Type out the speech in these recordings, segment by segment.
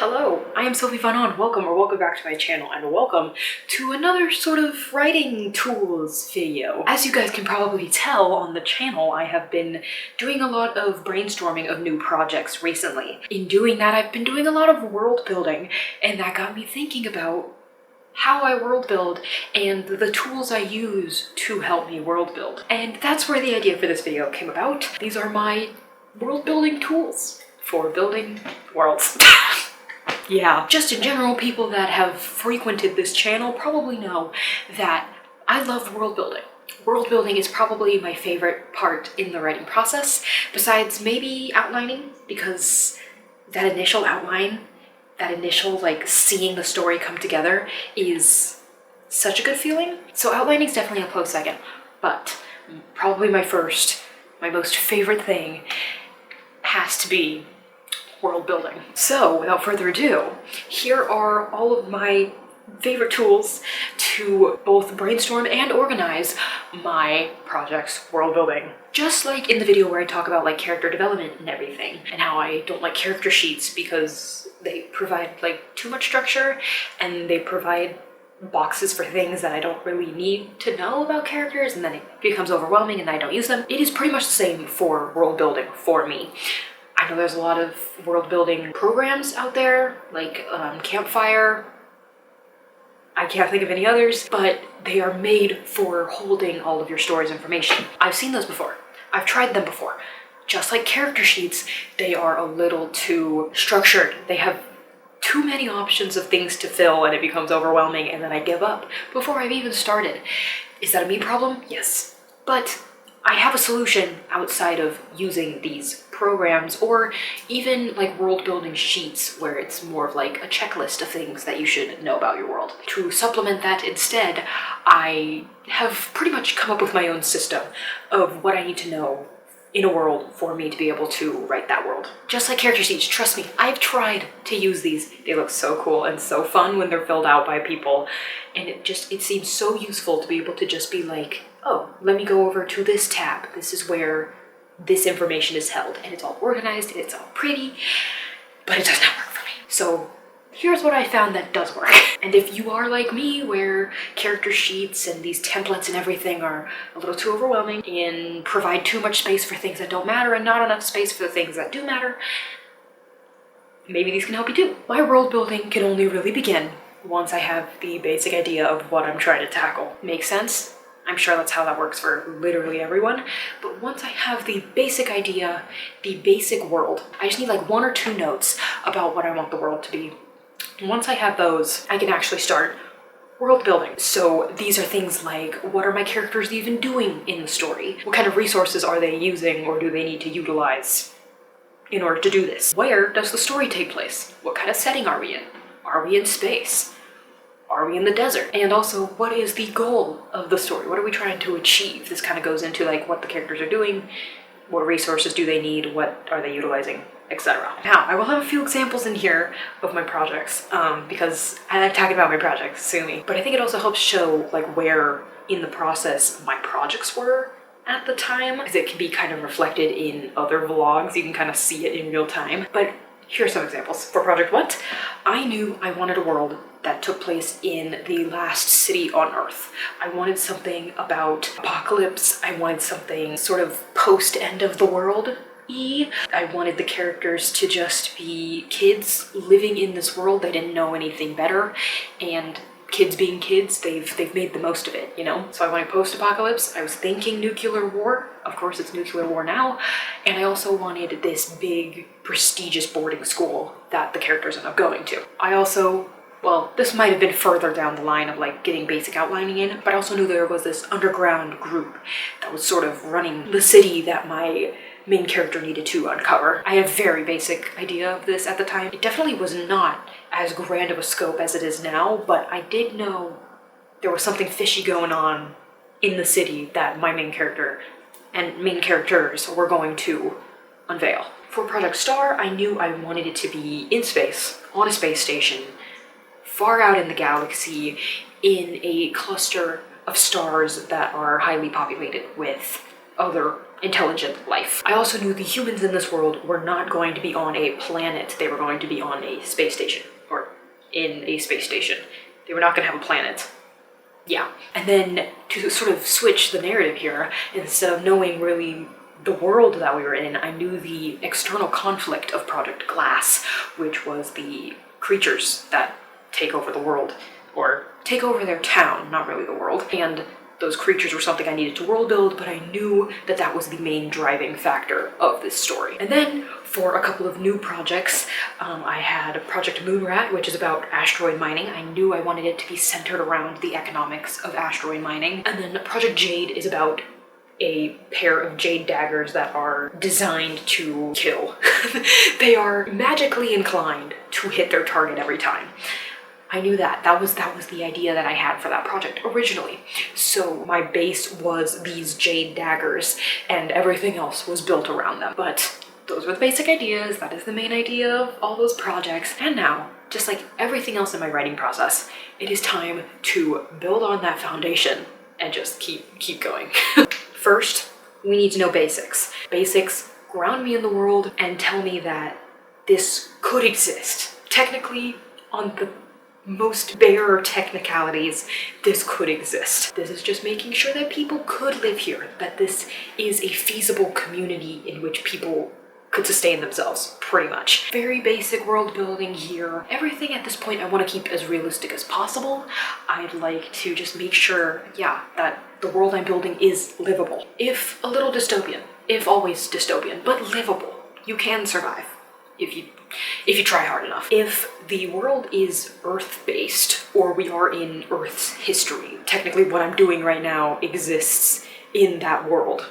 Hello, I am Sophie welcome back to my channel, and welcome to another sort of writing tools video. As you guys can probably tell on the channel, I have been doing a lot of brainstorming of new projects recently. In doing that, I've been doing a lot of world building, and that got me thinking about how I world build and the tools I use to help me world build. And that's where the idea for this video came about. These are my world building tools for building worlds. Yeah, just in general, people that have frequented this channel probably know that I love world building. World building is probably my favorite part in the writing process, besides maybe outlining, because that initial outline, that initial like seeing the story come together is such a good feeling. So outlining is definitely a close second, but probably my most favorite thing has to be world building. So without further ado, here are all of my favorite tools to both brainstorm and organize my project's world building. Just like in the video where I talk about like character development and everything, and how I don't like character sheets because they provide like too much structure and they provide boxes for things that I don't really need to know about characters, and then it becomes overwhelming and I don't use them. It is pretty much the same for world building for me. I know there's a lot of world building programs out there, like Campfire. I can't think of any others, but they are made for holding all of your story's information. I've seen those before. I've tried them before. Just like character sheets, they are a little too structured. They have too many options of things to fill and it becomes overwhelming, and then I give up before I've even started. Is that a me problem? Yes. But I have a solution outside of using these programs, or even like world building sheets where it's more of like a checklist of things that you should know about your world. To supplement that instead, I have pretty much come up with my own system of what I need to know in a world for me to be able to write that world. Just like character sheets, trust me, I've tried to use these. They look so cool and so fun when they're filled out by people, and it seems so useful to be able to just be like, oh, let me go over to this tab. This is where this information is held, and it's all organized, and it's all pretty, but it does not work for me. So here's what I found that does work. And if you are like me, where character sheets and these templates and everything are a little too overwhelming and provide too much space for things that don't matter and not enough space for the things that do matter, maybe these can help you too. My world building can only really begin once I have the basic idea of what I'm trying to tackle. Make sense? I'm sure that's how that works for literally everyone. But once I have the basic idea, the basic world, I just need like 1 or 2 notes about what I want the world to be. And once I have those, I can actually start world building. So these are things like, what are my characters even doing in the story? What kind of resources are they using or do they need to utilize in order to do this? Where does the story take place? What kind of setting are we in? Are we in space? Are we in the desert? And also, what is the goal of the story? What are we trying to achieve? This kind of goes into like what the characters are doing, what resources do they need, what are they utilizing, etc. Now, I will have a few examples in here of my projects, because I like talking about my projects, sue me. But I think it also helps show like where in the process my projects were at the time, because it can be kind of reflected in other vlogs. You can kind of see it in real time. But here are some examples. For Project What, I knew I wanted a world that took place in the last city on Earth. I wanted something about apocalypse. I wanted something sort of post-end of the world-y. I wanted the characters to just be kids living in this world. They didn't know anything better, and kids being kids, they've made the most of it, you know? So I wanted post-apocalypse. I was thinking nuclear war. Of course, it's nuclear war now. And I also wanted this big, prestigious boarding school that the characters end up going to. I also, well, this might have been further down the line of like getting basic outlining in, but I also knew there was this underground group that was sort of running the city that my main character needed to uncover. I had a very basic idea of this at the time. It definitely was not as grand of a scope as it is now, but I did know there was something fishy going on in the city that my main character and main characters were going to unveil. For Project Star, I knew I wanted it to be in space, on a space station, far out in the galaxy, in a cluster of stars that are highly populated with other intelligent life. I also knew the humans in this world were not going to be on a planet. They were going to be on a space station, or in a space station. They were not going to have a planet. Yeah. And then to sort of switch the narrative here, instead of knowing really the world that we were in, I knew the external conflict of Project Glass, which was the creatures that take over the world, or take over their town, not really the world. And those creatures were something I needed to world build, but I knew that that was the main driving factor of this story. And then for a couple of new projects, I had Project Moonrat, which is about asteroid mining. I knew I wanted it to be centered around the economics of asteroid mining. And then Project Jade is about a pair of jade daggers that are designed to kill. They are magically inclined to hit their target every time. I knew that. That was the idea that I had for that project originally. So my base was these jade daggers and everything else was built around them. But those were the basic ideas. That is the main idea of all those projects. And now, just like everything else in my writing process, it is time to build on that foundation and just keep going. First, we need to know basics. Basics ground me in the world and tell me that this could exist. Technically, on the most bare technicalities, this could exist. This is just making sure that people could live here, that this is a feasible community in which people could sustain themselves, pretty much. Very basic world building here. Everything at this point I want to keep as realistic as possible. I'd like to just make sure, yeah, that the world I'm building is livable. If a little dystopian, if always dystopian, but livable. You can survive if you try hard enough. If the world is Earth-based, or we are in Earth's history, technically what I'm doing right now exists in that world.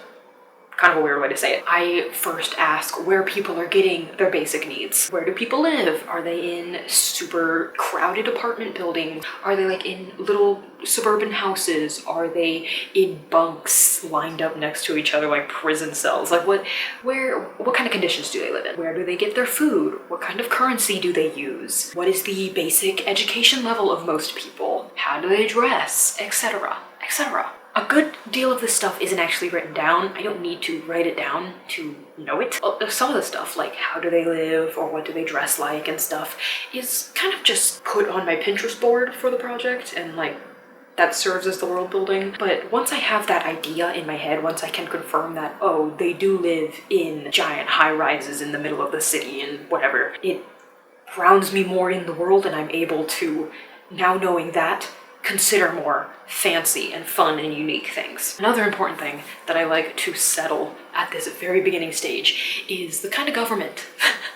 Kind of a weird way to say it. I first ask where people are getting their basic needs. Where do people live? Are they in super crowded apartment buildings? Are they like in little suburban houses? Are they in bunks lined up next to each other like prison cells? Like what kind of conditions do they live in? Where do they get their food? What kind of currency do they use? What is the basic education level of most people? How do they dress? Etc. etc. A good deal of this stuff isn't actually written down. I don't need to write it down to know it. Some of the stuff, like how do they live or what do they dress like and stuff, is kind of just put on my Pinterest board for the project, and like that serves as the world building. But once I have that idea in my head, once I can confirm that, oh, they do live in giant high rises in the middle of the city and whatever, it grounds me more in the world, and I'm able to, now knowing that, consider more fancy and fun and unique things. Another important thing that I like to settle at this very beginning stage is the kind of government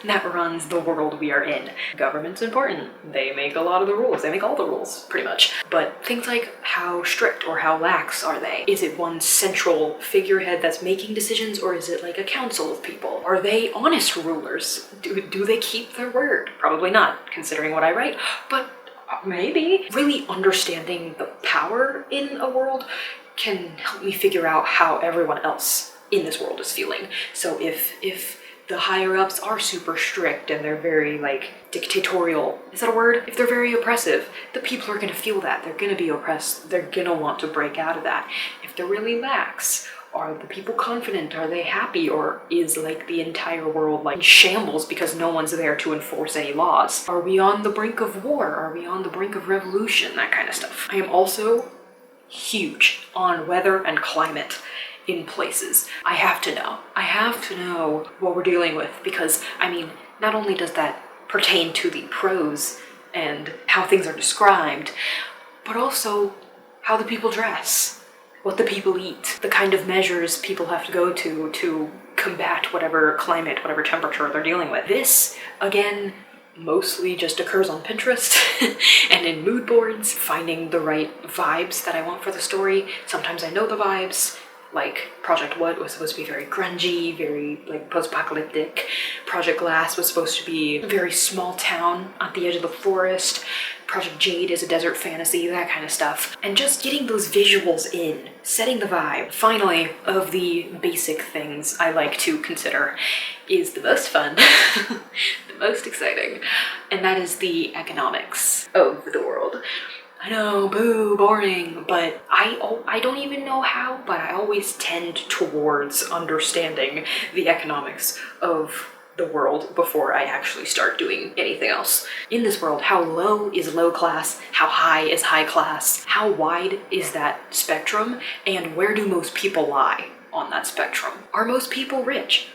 that runs the world we are in. Government's important. They make a lot of the rules. They make all the rules, pretty much. But things like how strict or how lax are they? Is it one central figurehead that's making decisions, or is it like a council of people? Are they honest rulers? Do they keep their word? Probably not, considering what I write, but maybe. Really understanding the power in a world can help me figure out how everyone else in this world is feeling. So if the higher ups are super strict and they're very like dictatorial, is that a word? If they're very oppressive, the people are gonna feel that. They're gonna be oppressed. They're gonna want to break out of that. If they're really lax, are the people confident? Are they happy? Or is like the entire world like in shambles because no one's there to enforce any laws? Are we on the brink of war? Are we on the brink of revolution? That kind of stuff. I am also huge on weather and climate in places. I have to know. I have to know what we're dealing with, because I mean, not only does that pertain to the prose and how things are described, but also how the people dress, what the people eat, the kind of measures people have to go to combat whatever climate, whatever temperature they're dealing with. This, again, mostly just occurs on Pinterest and in mood boards, finding the right vibes that I want for the story. Sometimes I know the vibes, like Project What was supposed to be very grungy, very like post-apocalyptic. Project Glass was supposed to be a very small town at the edge of the forest. Project Jade is a desert fantasy, that kind of stuff. And just getting those visuals in, setting the vibe. Finally, of the basic things I like to consider is the most fun, the most exciting, and that is the economics of the world. I know, boo, boring, but I don't even know how, but I always tend towards understanding the economics of the world before I actually start doing anything else. In this world, how low is low class, how high is high class, how wide is that spectrum, and where do most people lie on that spectrum? Are most people rich?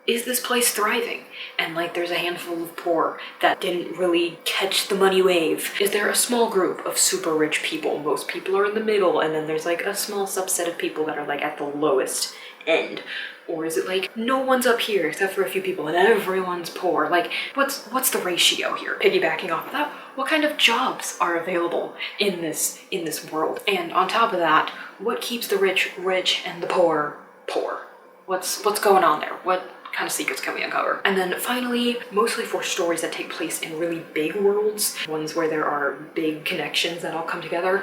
Is this place thriving? And like there's a handful of poor that didn't really catch the money wave. Is there a small group of super rich people? Most people are in the middle, and then there's like a small subset of people that are like at the lowest end. Or is it like no one's up here except for a few people and everyone's poor? Like what's the ratio here? Piggybacking off of that, what kind of jobs are available in this world? And on top of that, what keeps the rich rich and the poor poor? What's going on there? What kind of secrets can we uncover? And then finally, mostly for stories that take place in really big worlds, ones where there are big connections that all come together,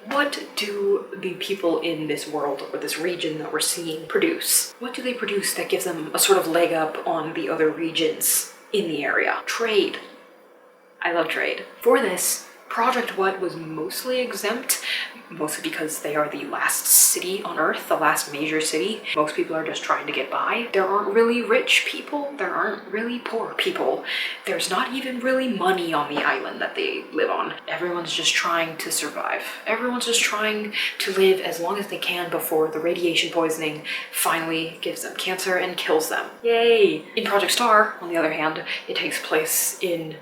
what do the people in this world or this region that we're seeing produce? What do they produce that gives them a sort of leg up on the other regions in the area? Trade. I love trade. For this, Project What was mostly exempt, mostly because they are the last city on Earth, the last major city. Most people are just trying to get by. There aren't really rich people. There aren't really poor people. There's not even really money on the island that they live on. Everyone's just trying to survive. Everyone's just trying to live as long as they can before the radiation poisoning finally gives them cancer and kills them. Yay! In Project Star, on the other hand, it takes place in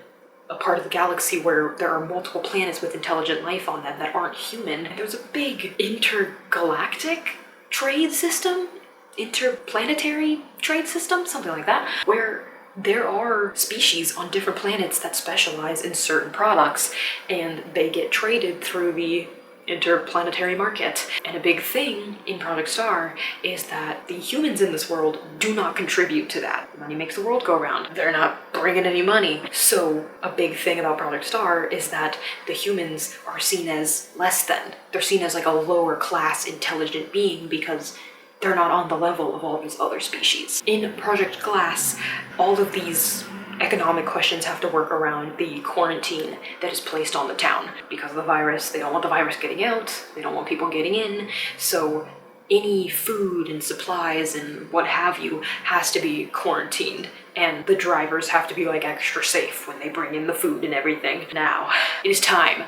a part of the galaxy where there are multiple planets with intelligent life on them that aren't human. There's a big intergalactic trade system, interplanetary trade system, something like that, where there are species on different planets that specialize in certain products, and they get traded through the interplanetary market. And a big thing in Project Star is that the humans in this world do not contribute to that. Money makes the world go round. They're not bringing any money. So a big thing about Project Star is that the humans are seen as less than. They're seen as like a lower class intelligent being because they're not on the level of all these other species. In Project Glass, all of these economic questions have to work around the quarantine that is placed on the town. Because of the virus, they don't want the virus getting out, they don't want people getting in, so any food and supplies and what have you has to be quarantined, and the drivers have to be like extra safe when they bring in the food and everything. Now, it is time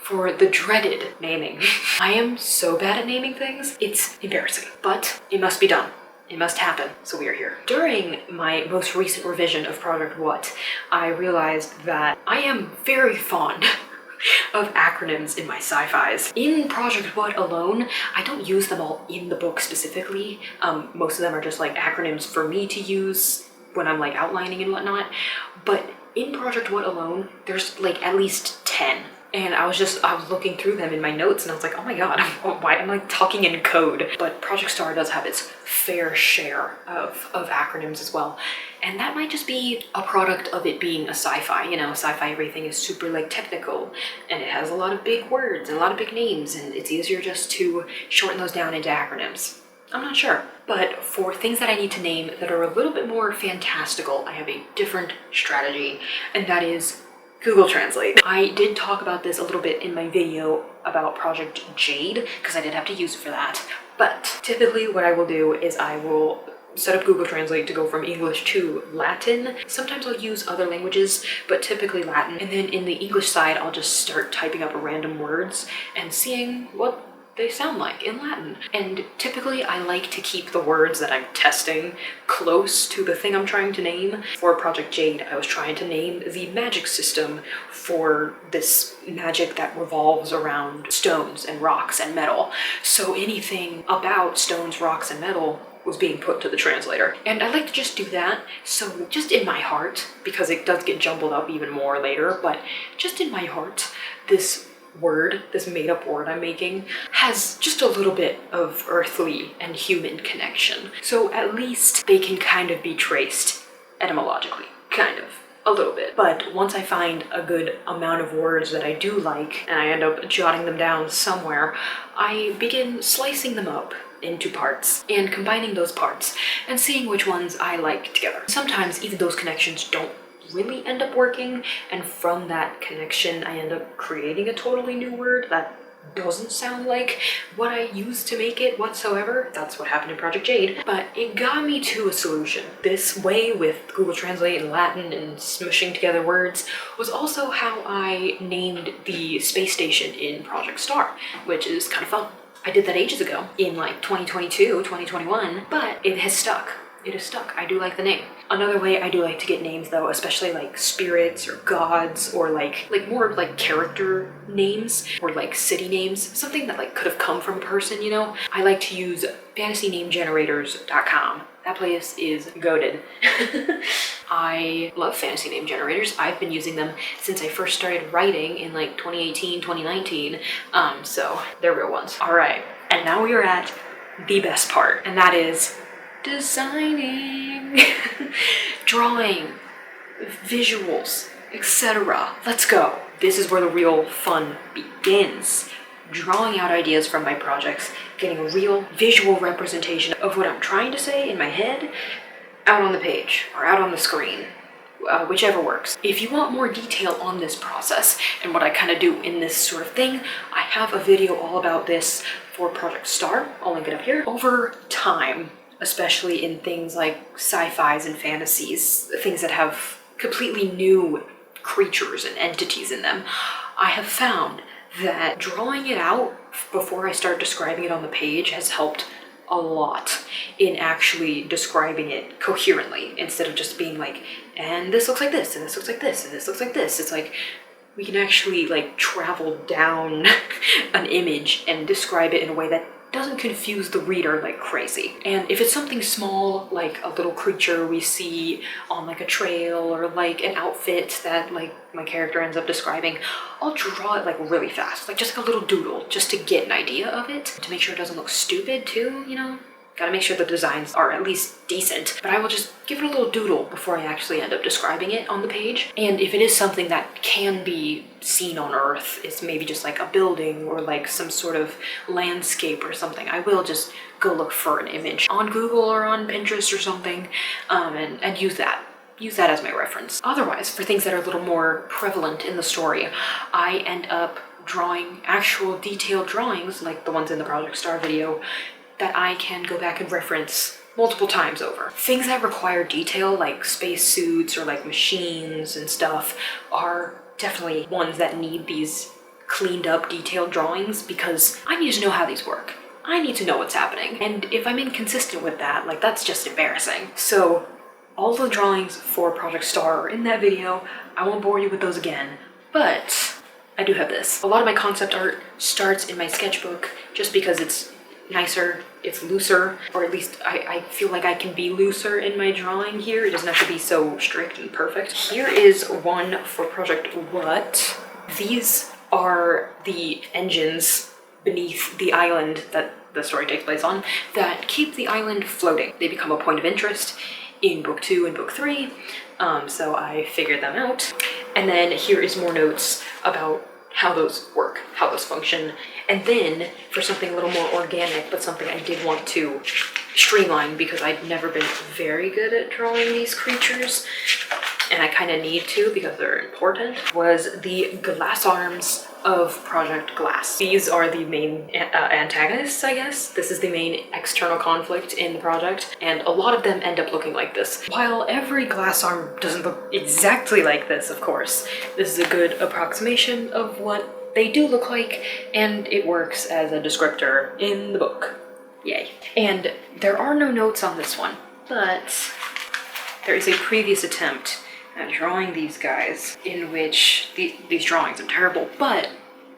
for the dreaded naming. I am so bad at naming things, it's embarrassing, but it must be done. It must happen, so we are here. During my most recent revision of Project What, I realized that I am very fond of acronyms in my sci-fis. In Project What alone, I don't use them all in the book specifically. Most of them are just like acronyms for me to use when I'm like outlining and whatnot. But in Project What alone, there's like at least 10. And I was looking through them in my notes and I was like, oh my god, why am I talking in code? But Project Star does have its fair share of acronyms as well. And that might just be a product of it being a sci-fi. You know, sci-fi, everything is super like technical and it has a lot of big words and a lot of big names, and it's easier just to shorten those down into acronyms. I'm not sure. But for things that I need to name that are a little bit more fantastical, I have a different strategy, and that is Google Translate. I did talk about this a little bit in my video about Project Jade, because I did have to use it for that. But typically what I will do is I will set up Google Translate to go from English to Latin. Sometimes I'll use other languages, but typically Latin. And then in the English side, I'll just start typing up random words and seeing what they sound like in Latin. And typically I like to keep the words that I'm testing close to the thing I'm trying to name. For Project Jade, I was trying to name the magic system for this magic that revolves around stones and rocks and metal. So anything about stones, rocks, and metal was being put to the translator. And I like to just do that, so just in my heart, because it does get jumbled up even more later, but just in my heart, this word, this made-up word I'm making, has just a little bit of earthly and human connection. So at least they can kind of be traced etymologically, kind of. A little bit. But once I find a good amount of words that I do like, and I end up jotting them down somewhere, I begin slicing them up into parts and combining those parts and seeing which ones I like together. Sometimes even those connections don't really end up working, and from that connection I end up creating a totally new word that doesn't sound like what I used to make it whatsoever. That's what happened in Project Jade, but it got me to a solution. This way with Google Translate and Latin and smushing together words was also how I named the space station in Project Star, which is kind of fun. I did that ages ago in like 2022, 2021, but it has stuck. It is stuck. I do like the name. Another way I do like to get names though, especially like spirits or gods or like more like character names or like city names, something that like could have come from a person, you know? I like to use fantasynamegenerators.com. That place is goated. I love fantasy name generators. I've been using them since I first started writing in like 2018, 2019. So they're real ones. All right, and now we are at the best part, and that is designing, drawing, visuals, etc. Let's go. This is where the real fun begins. Drawing out ideas from my projects, getting a real visual representation of what I'm trying to say in my head out on the page or out on the screen, whichever works. If you want more detail on this process and what I kind of do in this sort of thing, I have a video all about this for Project Star. I'll link it up here. Over time, especially in things like sci-fis and fantasies, things that have completely new creatures and entities in them, I have found that drawing it out before I start describing it on the page has helped a lot in actually describing it coherently, instead of just being like, and this looks like this, and this looks like this, and this looks like this. It's like, we can actually like travel down an image and describe it in a way that doesn't confuse the reader like crazy. And if it's something small, like a little creature we see on like a trail or like an outfit that like my character ends up describing, I'll draw it like really fast, like just like a little doodle, just to get an idea of it, to make sure it doesn't look stupid too, you know? Gotta make sure the designs are at least decent, but I will just give it a little doodle before I actually end up describing it on the page. And if it is something that can be seen on Earth, it's maybe just like a building or like some sort of landscape or something, I will just go look for an image on Google or on Pinterest or something, and use that. Use that as my reference. Otherwise, for things that are a little more prevalent in the story, I end up drawing actual detailed drawings like the ones in the Project Star video that I can go back and reference multiple times over. Things that require detail, like spacesuits or like machines and stuff, are definitely ones that need these cleaned up detailed drawings, because I need to know how these work. I need to know what's happening. And if I'm inconsistent with that, like that's just embarrassing. So all the drawings for Project Star are in that video. I won't bore you with those again, but I do have this. A lot of my concept art starts in my sketchbook just because it's nicer, it's looser, or at least I feel like I can be looser in my drawing here. It doesn't have to be so strict and perfect. Here is one for Project What. These are the engines beneath the island that the story takes place on that keep the island floating. They become a point of interest in book 2 and book 3, so I figured them out. And then here is more notes about how those work, how those function. And then for something a little more organic, but something I did want to streamline because I'd never been very good at drawing these creatures, and I kind of need to because they're important, was the glass arms of Project Glass. These are the main antagonists, I guess. This is the main external conflict in the project, and a lot of them end up looking like this. While every glass arm doesn't look exactly like this, of course, this is a good approximation of what they do look like, and it works as a descriptor in the book. Yay. And there are no notes on this one, but there is a previous attempt at drawing these guys in which these drawings are terrible, but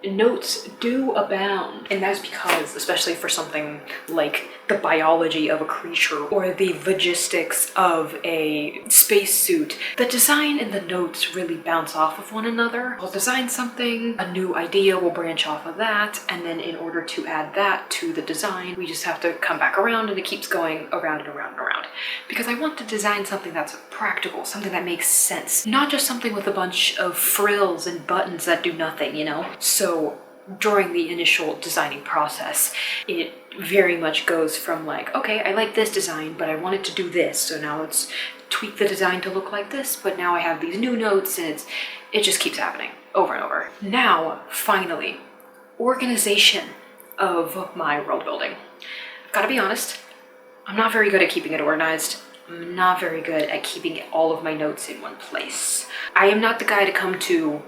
notes do abound. And that's because, especially for something like the biology of a creature or the logistics of a spacesuit, the design and the notes really bounce off of one another. I'll design something, a new idea will branch off of that, and then in order to add that to the design, we just have to come back around, and it keeps going around and around and around. Because I want to design something that's practical, something that makes sense, not just something with a bunch of frills and buttons that do nothing, you know? So during the initial designing process, it very much goes from like, okay, I like this design, but I want it to do this, so now let's tweak the design to look like this, but now I have these new notes, and it just keeps happening over and over. Now, finally, organization of my world building. I've got to be honest, I'm not very good at keeping it organized. I'm not very good at keeping all of my notes in one place. I am not the guy to come to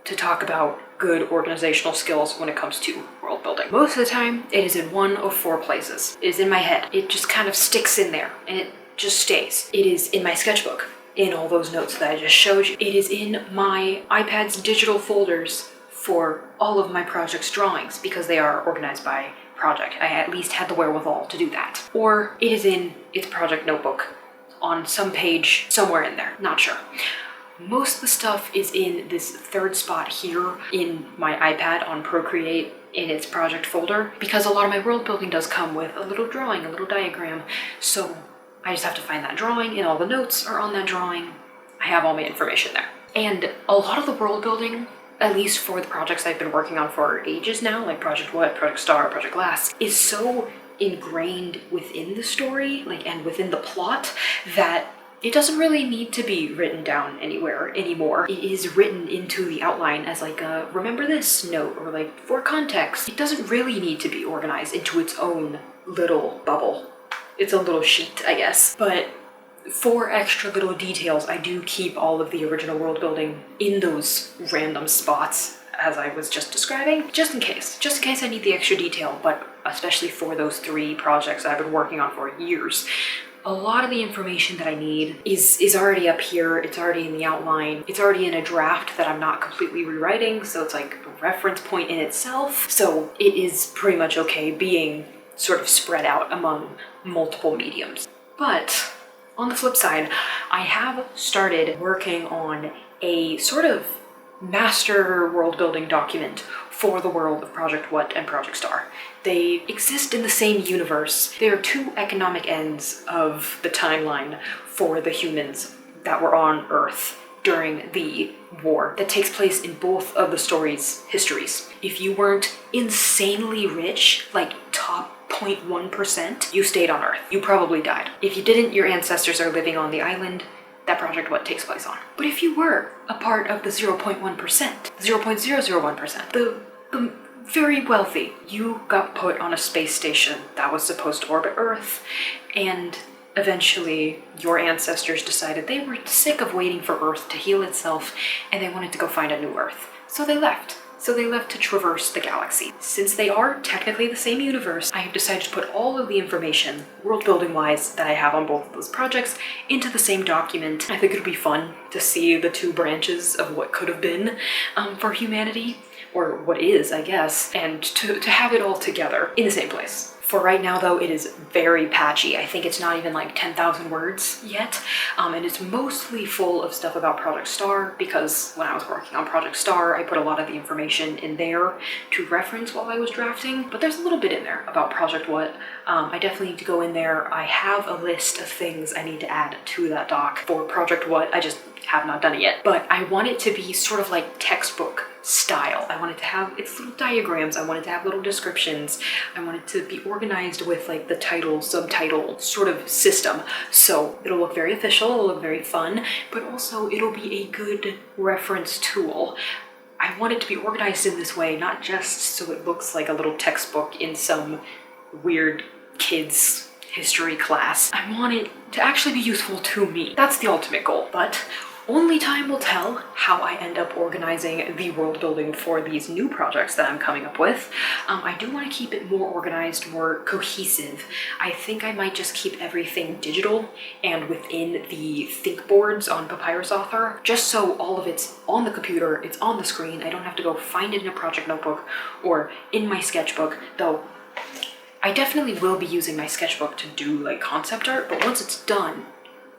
talk about good organizational skills when it comes to world building. Most of the time, it is in one of 4 places. It is in my head. It just kind of sticks in there, and it just stays. It is in my sketchbook, in all those notes that I just showed you. It is in my iPad's digital folders for all of my project's drawings, because they are organized by project. I at least had the wherewithal to do that. Or it is in its project notebook on some page somewhere in there, not sure. Most of the stuff is in this 3rd spot here in my iPad on Procreate in its project folder, because a lot of my world building does come with a little drawing, a little diagram. So I just have to find that drawing, and all the notes are on that drawing. I have all my information there. And a lot of the world building, at least for the projects I've been working on for ages now, like Project What, Project Star, Project Glass, is so ingrained within the story, and within the plot, that it doesn't really need to be written down anywhere anymore. It is written into the outline as like a remember this note, or like for context. It doesn't really need to be organized into its own little bubble. It's a little sheet, I guess. But for extra little details, I do keep all of the original world building in those random spots as I was just describing, just in case I need the extra detail. But especially for those 3 projects I've been working on for years, a lot of the information that I need is already up here. It's already in the outline. It's already in a draft that I'm not completely rewriting, so it's like a reference point in itself. So it is pretty much okay being sort of spread out among multiple mediums. But on the flip side, I have started working on a sort of master world building document for the world of Project What and Project Star. They exist in the same universe. They are 2 economic ends of the timeline for the humans that were on Earth during the war that takes place in both of the stories' histories. If you weren't insanely rich, like top 0.1%, you stayed on Earth. You probably died. If you didn't, your ancestors are living on the island that Project What takes place on. But if you were a part of the 0.1%, 0.001%, the very wealthy, you got put on a space station that was supposed to orbit Earth, and eventually your ancestors decided they were sick of waiting for Earth to heal itself, and they wanted to go find a new Earth. So they left. To traverse the galaxy. Since they are technically the same universe, I have decided to put all of the information, world building wise, that I have on both of those projects into the same document. I think it'll be fun to see the 2 branches of what could have been for humanity, or what is, I guess, and to have it all together in the same place. For right now, though, it is very patchy. I think it's not even like 10,000 words yet, and it's mostly full of stuff about Project Star, because when I was working on Project Star, I put a lot of the information in there to reference while I was drafting, but there's a little bit in there about Project What. I definitely need to go in there. I have a list of things I need to add to that doc for Project What. I just have not done it yet, but I want it to be sort of like textbook style. I want it to have its little diagrams. I want it to have little descriptions. I want it to be organized with like the title, subtitle sort of system. So it'll look very official, it'll look very fun, but also it'll be a good reference tool. I want it to be organized in this way, not just so it looks like a little textbook in some weird kids history class. I want it to actually be useful to me. That's the ultimate goal, but only time will tell how I end up organizing the world building for these new projects that I'm coming up with. I do want to keep it more organized, more cohesive. I think I might just keep everything digital and within the think boards on Papyrus Author, just so all of it's on the computer, it's on the screen. I don't have to go find it in a project notebook or in my sketchbook, though I definitely will be using my sketchbook to do like concept art, but once it's done,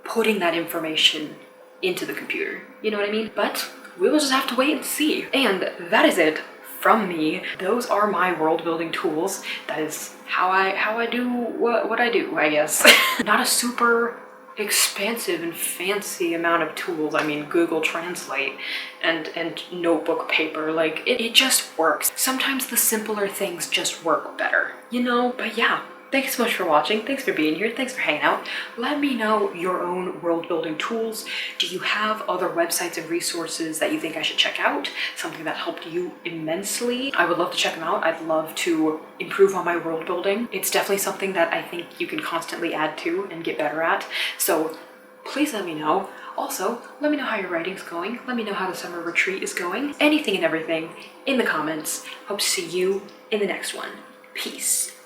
putting that information into the computer, you know what I mean? But we will just have to wait and see. And that is it from me. Those are my world building tools. That is how I do what I do, I guess. Not a super expansive and fancy amount of tools. I mean, Google Translate and notebook paper, like it just works. Sometimes the simpler things just work better, you know? But yeah, thanks so much for watching. Thanks for being here. Thanks for hanging out. Let me know your own world building tools. Do you have other websites and resources that you think I should check out? Something that helped you immensely? I would love to check them out. I'd love to improve on my world building. It's definitely something that I think you can constantly add to and get better at. So please let me know. Also, let me know how your writing's going. Let me know how the summer retreat is going. Anything and everything in the comments. Hope to see you in the next one. Peace.